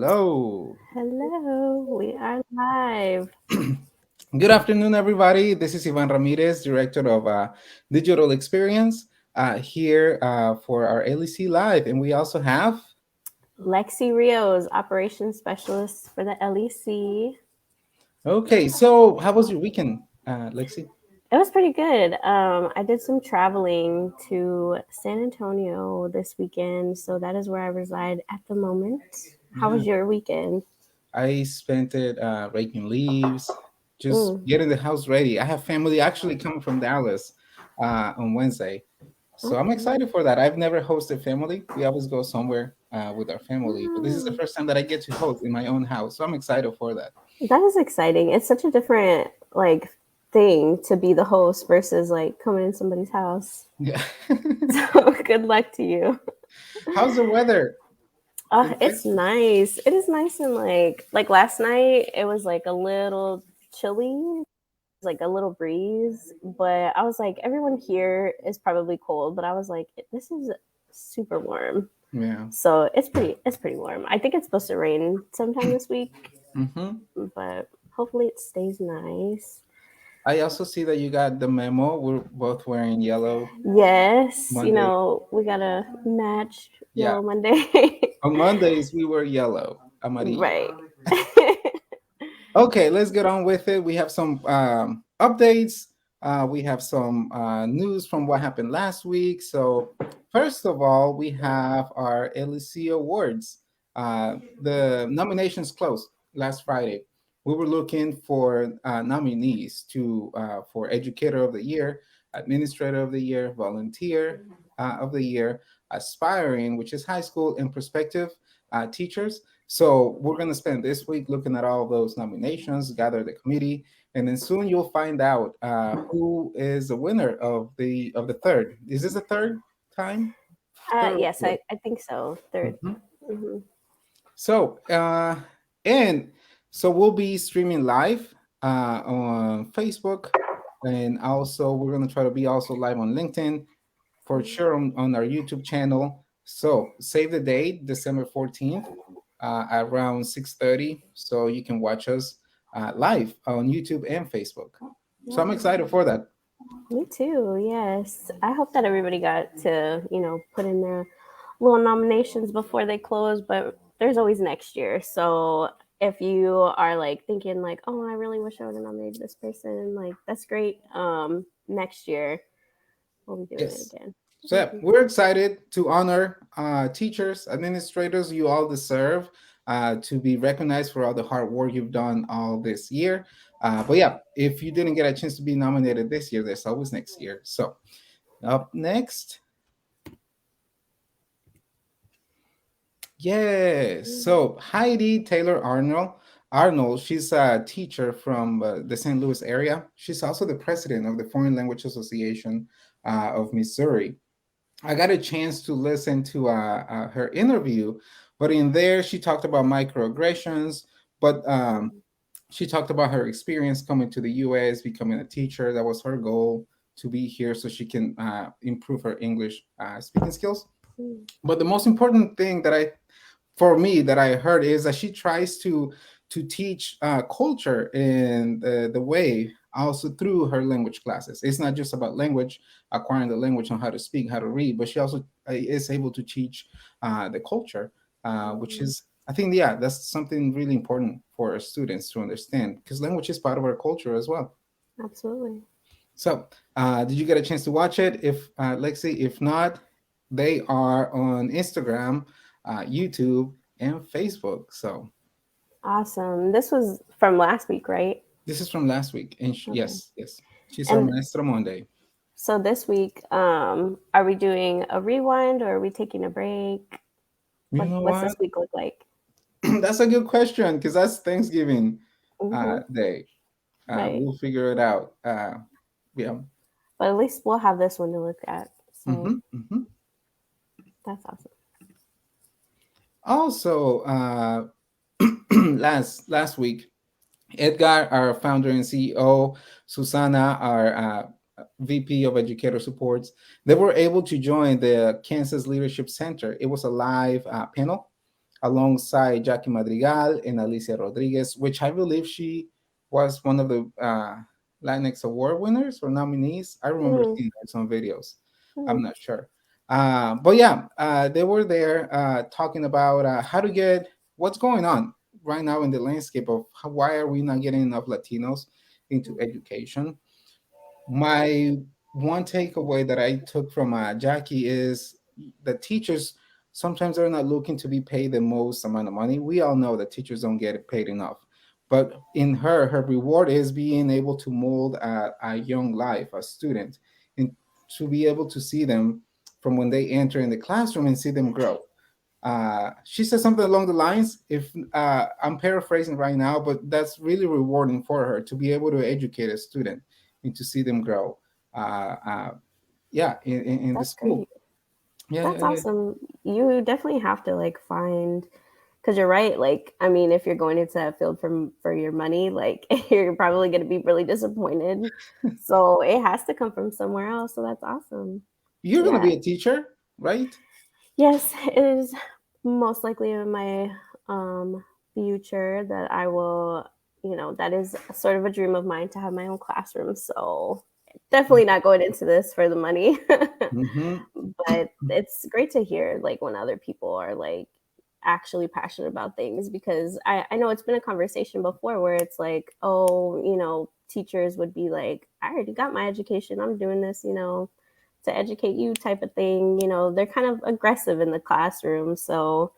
Hello. Hello, we are live. Good afternoon, everybody. This is Ivan Ramirez, Director of Digital Experience, here for our LEC Live. And we also have. Lexi Rios, Operations Specialist for the LEC. Okay, so how was your weekend, Lexi? It was pretty good. I did some traveling to San Antonio this weekend, so that is where I reside at the moment. How Yeah, was your weekend? I spent it raking leaves, just Mm, getting the house ready. I have family actually coming from Dallas on Wednesday. So I'm okay. excited for that. I've never hosted family. We always go somewhere with our family, but this is the Ah, first time that I get to host in my own house. So I'm excited for that. that is exciting. It's such a different thing to be the host versus coming in somebody's house. Yeah. So good luck to you. How's the weather in It's Texas? nice. It is nice and like last night it was like a little chilly, like a little breeze, but I was like everyone here is probably cold, but I was like this is super warm. Yeah. So it's pretty warm. I think it's supposed to rain sometime this week, Hmm. but hopefully it stays nice. I also see that you got the memo. We're both wearing yellow Yes, Monday. we gotta match Yeah. Yellow Monday. On Mondays, we were yellow, amarillo. Right. Okay, let's get on with it. We have some updates. We have some news from what happened last week. So, first of all, we have our LEC Awards. The nominations closed last Friday. We were looking for nominees to for Educator of the Year, Administrator of the Year, Volunteer of the Year, Aspiring, which is high school and prospective teachers. So we're gonna spend this week looking at all those nominations, gather the committee, and then soon you'll find out who is the winner of the third. Is this the third time? Third or Yes, fourth? I think so. Third. Mhm. Hmm. So and so we'll be streaming live on Facebook, and also we're gonna try to be also live on LinkedIn for sure on our YouTube channel. So save the date, December 14th, around 6:30, so you can watch us live on YouTube and Facebook. So I'm excited for that. Me too. Yes, I hope that everybody got to put in their little nominations before they close. But there's always next year. So if you are thinking oh, I really wish I would have nominated this person, that's great. Next year we'll be doing it Yes. again. So yeah, Hmm. we're excited to honor teachers, administrators. You all deserve to be recognized for all the hard work you've done all this year. But yeah, if you didn't get a chance to be nominated this year, there's always next year. So up next, yes. So Heidi Taylor Arnold, she's a teacher from the St. Louis area. She's also the president of the Foreign Language Association of Missouri. I got a chance to listen to her interview, but in there she talked about microaggressions, but she talked about her experience coming to the U.S., becoming a teacher. That was her goal to be here so she can improve her English speaking skills. But the most important thing for me that I heard is that she tries to teach culture in the way also through her language classes. It's not just about language, acquiring the language on how to speak, how to read, but she also is able to teach the culture, which is I think yeah that's something really important for our students to understand because language is part of our culture as well. Absolutely. So, did you get a chance to watch it? If Lexi, if not, they are on Instagram, YouTube, and Facebook. So Awesome. This was from last week, right? this is from last week, and Okay. yes, yes, she's our And Maestro Monday. so this week, are we doing a rewind or are we taking a break? You know What's what? this week look like? That's a good question because that's Thanksgiving Hmm. day. Right. We'll figure it out. Yeah. But at least we'll have this one to look at. So Hmm. Hmm. that's awesome. Also, last week, Edgar, our founder and CEO, Susana, our VP of Educator Supports, they were able to join the Kansas Leadership Center. It was a live panel. alongside Jackie Madrigal and Alicia Rodriguez, which I believe she was one of the Latinx Award winners or nominees. I remember Mm, seeing her some videos. I'm mm, not sure. But yeah, they were there talking about how to get what's going on right now in the landscape of why are we not getting enough Latinos into education. My one takeaway that I took from Jackie is the teachers sometimes are not looking to be paid the most amount of money. We all know that teachers don't get paid enough, but in her reward is being able to mold a young life, a student, and to be able to see them from when they enter in the classroom and see them grow. She said something along the lines, if I'm paraphrasing right now, but that's really rewarding for her to be able to educate a student and to see them grow. Uh, uh, yeah, in the that's school. great. Yeah, yeah, That's yeah. awesome. You definitely have to like find, because you're right. Like, I mean, if you're going into that field for your money, like you're probably going to be really disappointed. So it has to come from somewhere else. So that's awesome. You're gonna Yeah. be a teacher, right? Yes, it is most likely in my um, future that I will, that is sort of a dream of mine to have my own classroom. So definitely not going into this for the money. Mm-hmm. But it's great to hear like when other people are like actually passionate about things, because I know it's been a conversation before where it's like, oh, teachers would be like, I already got my education, I'm doing this, to educate you type of thing. They're kind of aggressive in the classroom, so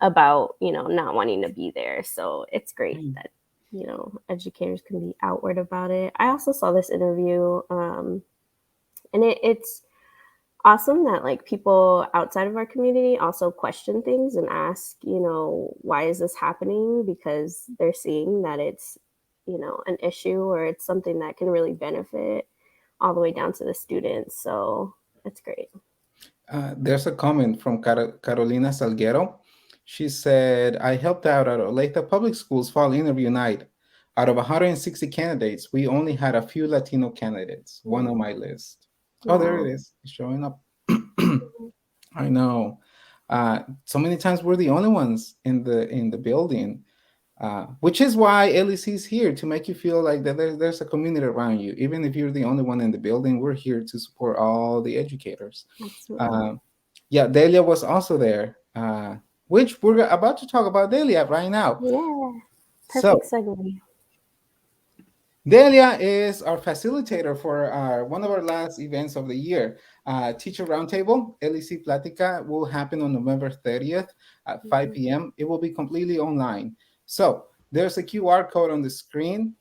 about, not wanting to be there. So it's great that, educators can be outward about it. I also saw this interview, and it's awesome that like people outside of our community also question things and ask, why is this happening, because they're seeing that it's, an issue, or it's something that can really benefit all the way down to the students. So it's great. There's a comment from Carolina Salguero. She said, I helped out at Olathe Public Schools fall interview night. Out of 160 candidates, we only had a few Latino candidates, one on my list. Oh, there it Wow. is. It's showing up. I know. So many times we're the only ones in the building, which is why LEC is here to make you feel like that there's a community around you. Even if you're the only one in the building, we're here to support all the educators. Absolutely. Uh, yeah, Delia was also there, which we're about to talk about Delia right now. Yeah. Perfect So segue. Delia is our facilitator for one of our last events of the year. Teacher Roundtable, LEC Platica, will happen on November 30th at 5 p.m. It will be completely online. So there's a QR code on the screen,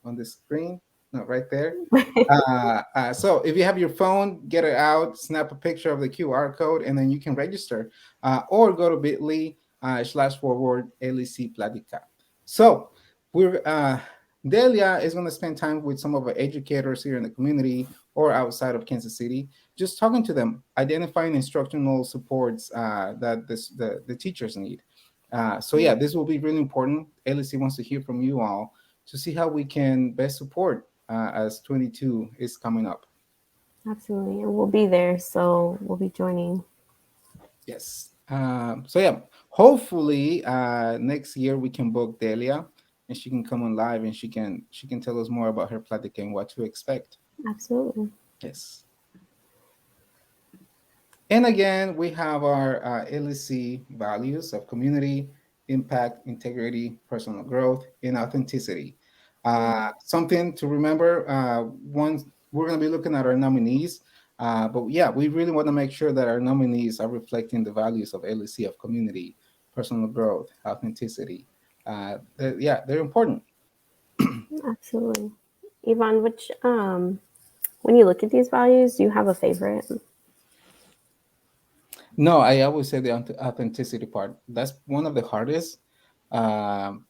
no, right there. So if you have your phone, get it out, snap a picture of the QR code, and then you can register, or go to bit.ly /forward LEC Platica. So we're Delia is going to spend time with some of our educators here in the community or outside of Kansas City, just talking to them, identifying instructional supports that the teachers need. So yeah, this will be really important. LEC wants to hear from you all to see how we can best support as 22 is coming up. Absolutely. And we'll be there. So we'll be joining. Yes. So yeah, hopefully next year we can book Delia and she can come on live and she can tell us more about her platica and what to expect. Absolutely. Yes. And again, we have our LEC values of community, impact, integrity, personal growth, and authenticity. Mm, Something to remember, once we're going to be looking at our nominees, but yeah, we really want to make sure that our nominees are reflecting the values of LEC of community, personal growth, authenticity. Yeah, they're important. absolutely. Yvonne, when you look at these values, do you have a favorite? No, I always say the authenticity part. That's one of the hardest. Um,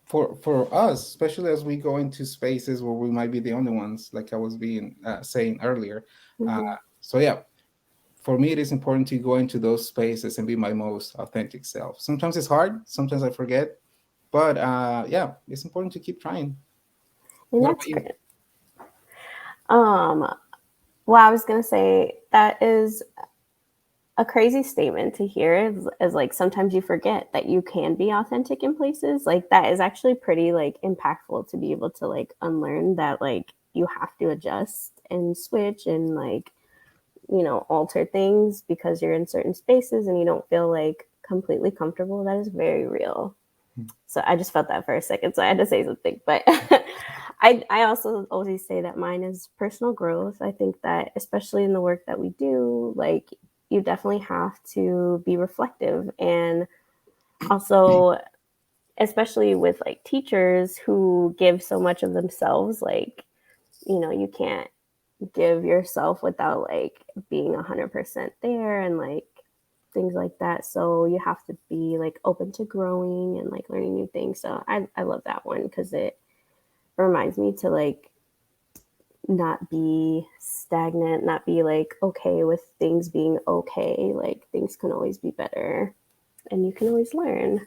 for us, especially as we go into spaces where we might be the only ones, like I was being saying earlier. Uh, Mm-hmm. so yeah, for me, it is important to go into those spaces and be my most authentic self. Sometimes it's hard, sometimes I forget, but yeah, it's important to keep trying. And What that's about you? great. Um, well, I was gonna say that is a crazy statement to hear is like sometimes you forget that you can be authentic in places. Like that is actually pretty like impactful to be able to like unlearn that like you have to adjust and switch and like, alter things because you're in certain spaces and you don't feel like completely comfortable. That is very real. So I just felt that for a second. So I had to say something. But I also always say that mine is personal growth. I think that especially in the work that we do, like you definitely have to be reflective and also especially with like teachers who give so much of themselves, like, you can't give yourself without like being 100% there and like things like that. So you have to be like open to growing and like learning new things. So I love that one because it reminds me to like not be stagnant, not be like okay with things being okay. Like things can always be better and you can always learn.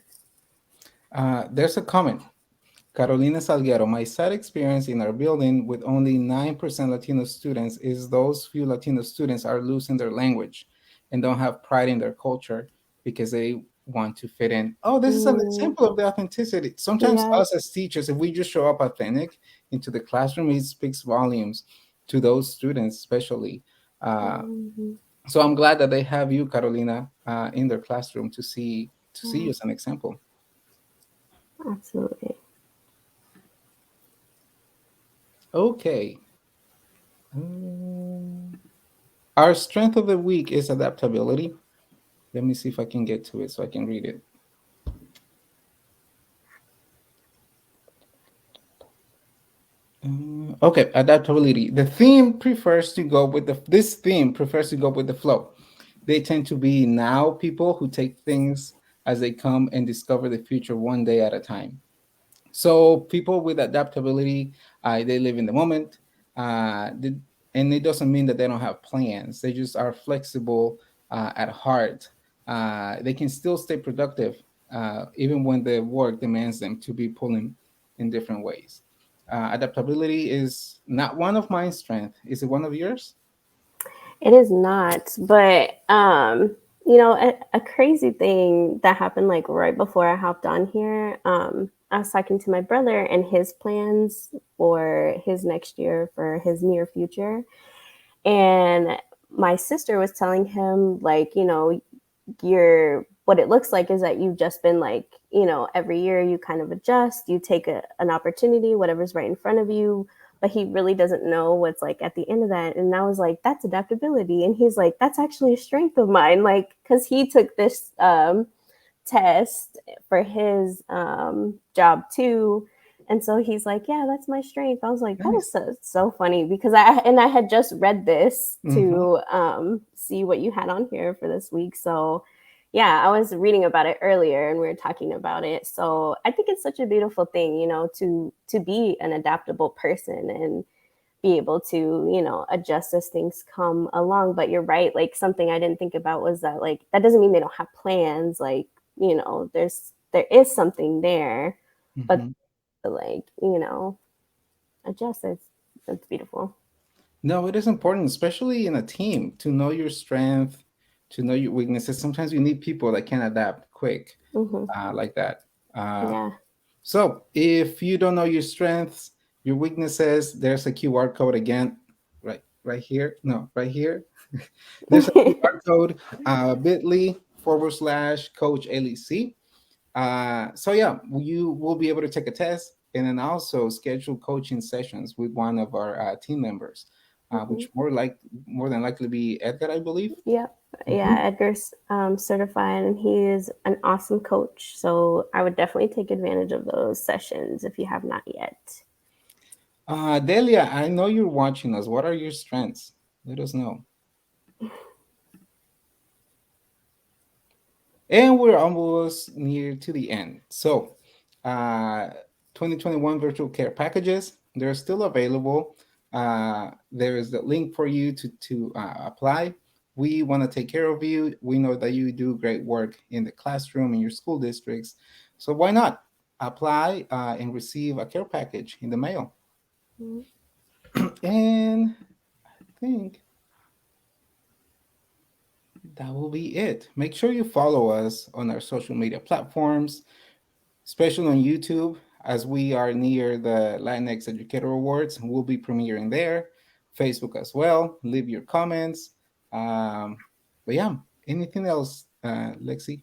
There's a comment. Carolina Salguero, my sad experience in our building with only 9% Latino students is those few Latino students are losing their language and don't have pride in their culture because they want to fit in. Oh, this is an Mm, example of the authenticity. Sometimes yeah. us as teachers, if we just show up authentic into the classroom, it speaks volumes to those students, especially. Uh, Mm-hmm. so I'm glad that they have you, Carolina, in their classroom to see you Yeah, as an example. absolutely. Okay. Um, Our strength of the week is adaptability. Let me see if I can get to it so I can read it. Okay, adaptability. This theme prefers to go with the flow. They tend to be now people who take things as they come and discover the future one day at a time. So people with adaptability, they live in the moment, and it doesn't mean that they don't have plans. They just are flexible at heart. They can still stay productive even when the work demands them to be pulling in different ways. Adaptability is not one of my strengths. Is it one of yours? It is not, but a crazy thing that happened like right before I hopped on here. I was talking to my brother and his plans for his next year, for his near future, and my sister was telling him like, you're what it looks like is that you've just been like, every year you kind of adjust, you take an opportunity, whatever's right in front of you, but he really doesn't know what's like at the end of that. And I was like, that's adaptability. And he's like, that's actually a strength of mine. Like, cause he took this test for his job too. And so he's like, yeah, that's my strength. I was like, that is Nice. so funny because I had just read this Hmm. to see what you had on here for this week. So yeah, I was reading about it earlier and we were talking about it. So I think it's such a beautiful thing, to be an adaptable person and be able to, adjust as things come along. But you're right, like something I didn't think about was that like that doesn't mean they don't have plans. Like, there is something there, but Hmm. like, adjust. It's beautiful. No, it is important, especially in a team, to know your strength, to know your weaknesses. Sometimes you need people that can adapt quick, Hmm. like that. Uh, Yeah. so, if you don't know your strengths, your weaknesses, there's a QR code again, right here. No, right here. There's a QR code, bit.ly/coach LEC. So yeah, you will be able to take a test and then also schedule coaching sessions with one of our team members, Hmm. which more than likely be Edgar, I believe. Yep. Mhm. Yeah, Edgar's certified and he is an awesome coach. So I would definitely take advantage of those sessions if you have not yet. Delia, I know you're watching us. What are your strengths? Let us know. And we're almost near to the end. So, uh, 2021 virtual care packages, they're still available. There is the link for you to apply. We want to take care of you. We know that you do great work in the classroom, in your school districts. So, why not apply and receive a care package in the mail? Mhm. And I think that will be it. Make sure you follow us on our social media platforms, especially on YouTube, as we are near the Latinx Educator Awards. We'll be premiering there. Facebook as well. Leave your comments. But yeah, anything else, Lexi?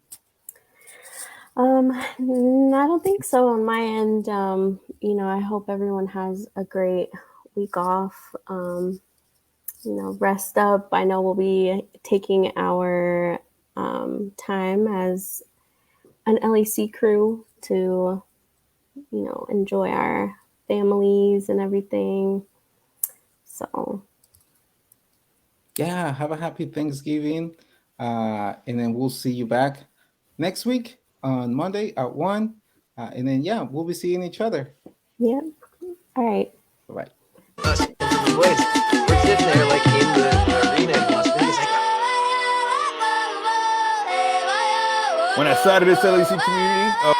I don't think so on my end. I hope everyone has a great week off. Rest up. I know we'll be taking our time as an LEC crew to, enjoy our families and everything. So, Yeah, have a happy Thanksgiving. And then we'll see you back next week on Monday at 1. And then, yeah, we'll be seeing each other. yeah. All right. Bye-bye. Us in different ways. We're sitting there like in the arena in Las Vegas, like, When I started this LEC community,